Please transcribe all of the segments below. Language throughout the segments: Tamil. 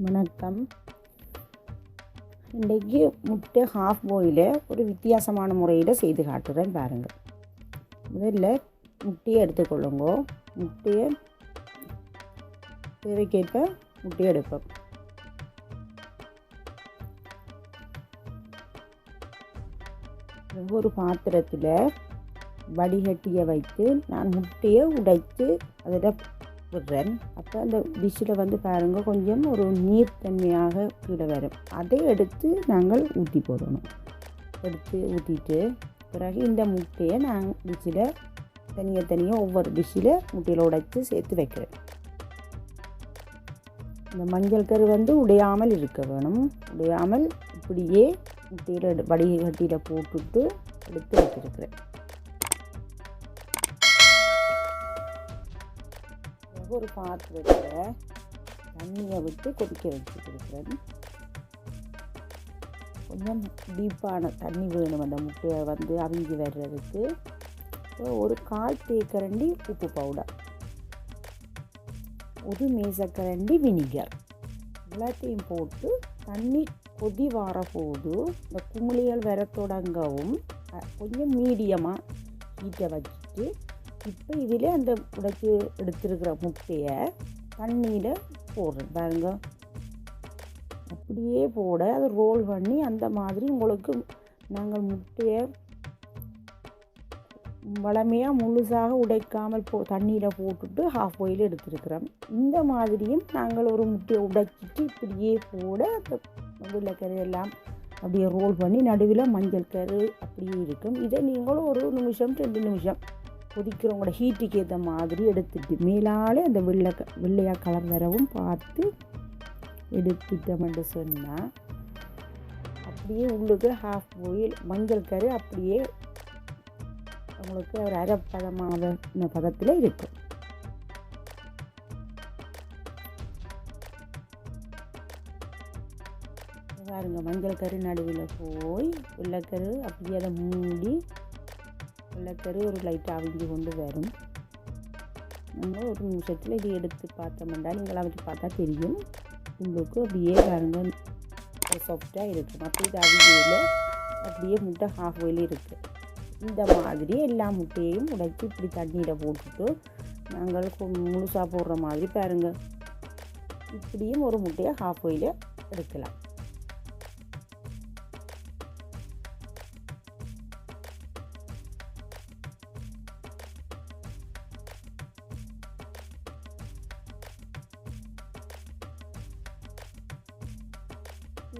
வணக்கம். இன்றைக்கு முட்டை ஹாஃப் பாயிலை ஒரு வித்தியாசமான முறையில் செய்து காட்டுறேன் பாருங்கள். முதல்ல முட்டையை எடுத்துக்கொள்ளுங்க. முட்டையை தேவைக்கேற்ப முட்டையை எடுப்போம். ஒவ்வொரு பாத்திரத்தில் வடிகட்டியை வைத்து நான் முட்டையை உடைத்து அதில் விடுறேன். அப்போ அந்த டிஷ்ஷில் பாருங்கள் கொஞ்சம் ஒரு நீர்த்தன்மையாக கீழே வரும். அதை எடுத்து நாங்கள் ஊற்றி போடணும். எடுத்து ஊற்றிட்டு பிறகு இந்த முட்டையை நாங்கள் டிஷ்ஷில் தனியாக ஒவ்வொரு டிஷ்ஷில் முட்டையில் உடைத்து சேர்த்து வைக்கிறேன். இந்த மஞ்சள் கரு உடையாமல் இருக்க வேணும். உடையாமல் இப்படியே முட்டையில் வடிகட்டியில் போட்டுட்டு எடுத்து வச்சுருக்கிறேன். ஒரு பாத்திரத்தில் தண்ணியை விட்டு கொதிக்க வச்சுருக்கிறேன். கொஞ்சம் டீப்பான தண்ணி வேணும் அந்த முட்டையை அவிஞ்சி வர்றதுக்கு. ஒரு 1/4 தேக்கரண்டி உப்பு பவுடர், ஒரு மேசக்கரண்டி வினிகர் எல்லாத்தையும் போட்டு தண்ணி கொதி வர போது இந்த குமிழிகள் வர தொடங்கவும் கொஞ்சம் மீடியமாக ஹீட்டை வச்சுட்டு இப்போ இதில் அந்த உடைச்சி எடுத்துருக்கிற முட்டையை தண்ணியில் போடுறேன் பாருங்க. அப்படியே போட அதை ரோல் பண்ணி அந்த மாதிரி உங்களுக்கு நாங்கள் முட்டையை வளமையாக முழுசாக உடைக்காமல் தண்ணியில் போட்டுட்டு ஹாஃப் பாயில் எடுத்துருக்கிறோம். இந்த மாதிரியும் நாங்கள் ஒரு முட்டையை உடைச்சிட்டு இப்படியே போட அந்த வெள்ளைக்கரு எல்லாம் அப்படியே ரோல் பண்ணி நடுவில் மஞ்சள் கரு அப்படியே இருக்கும். இதை நீங்களும் ஒரு நிமிஷம் 2 நிமிஷம் கொதிக்கிறவங்களோட ஹீட்டுக்கு ஏற்ற மாதிரி எடுத்துட்டு மேலாலே அந்த வெள்ளையாக கலர் வரவும் பார்த்து எடுத்துட்டோம்னு சொன்னால் அப்படியே உள்ளுக்கு ஹாஃப் பாயில் மஞ்சள் கரு அப்படியே உங்களுக்கு ஒரு அரைப்பதமான பதத்தில் இருக்கும். பாருங்க, மஞ்சள் கரு நடுவில் போய் வெள்ளைக்கரு அப்படியே அதை மூடி வெள்ளைக்கரு ஒரு லைட்டாக அவிஞ்சு கொண்டு வரும். நம்ம ஒரு நிமிஷத்தில் இது எடுத்து பார்த்தோம்னா நீங்கள் அவிச்சு பார்த்தா தெரியும். உங்களுக்கு அப்படியே பாருங்க சாஃப்டாக இருக்கும். அப்போ இது அவிஞ்சியில் அப்படியே முட்டை ஹாஃப் பாயில் இருக்குது. இந்த மாதிரி எல்லா முட்டையையும் உடைச்சி இப்படி தண்ணியில் போட்டுட்டு நாங்கள் முழுசாக போடுற மாதிரி பாருங்கள். இப்படியும் ஒரு முட்டையை ஹாஃப் பாயில் எடுக்கலாம்.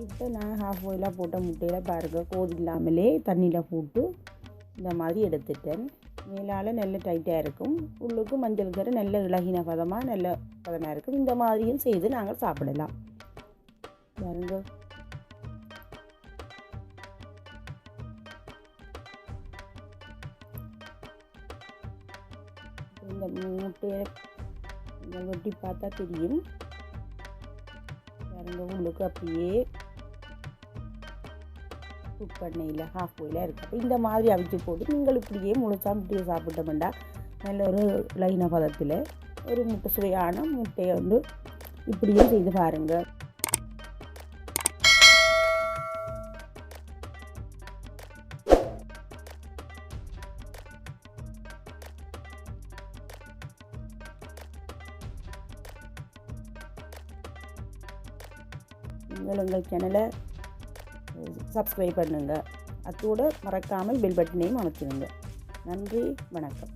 இப்போ நான் ஹாஃப் பாயிலாக போட்ட முட்டையில் பாருங்கள் கோது இல்லாமலே தண்ணியில் போட்டு இந்த மாதிரி எடுத்துட்டேன். மேலால் நல்ல டைட்டாக இருக்கும். உள்ளுக்கு மஞ்சள் கரு நல்ல இளகின பதமாக நல்ல பதமாக இருக்கும். இந்த மாதிரியும் செய்து நாங்கள் சாப்பிடலாம். பாருங்க, இந்த முட்டையை வெட்டி பார்த்தா தெரியும். பாருங்க, உங்களுக்கு அப்படியே குக் பண்ணையில் ஹாஃப் பாயிலாக இருக்குது. இந்த மாதிரி அவிச்சு போட்டு நீங்கள் இப்படியே முழுசாக முட்டையை சாப்பிட்டோம்னா நல்ல ஒரு லைன பதத்தில் ஒரு முட்டை சுவையான முட்டையை இப்படியே செய்து பாருங்கள். நீங்கள் எங்கள் சேனலை சப்ஸ்கிரைப் பண்ணுங்கள். அதோடு மறக்காமல் பெல் பட்டனையும் அமர்த்திடுங்க. நன்றி, வணக்கம்.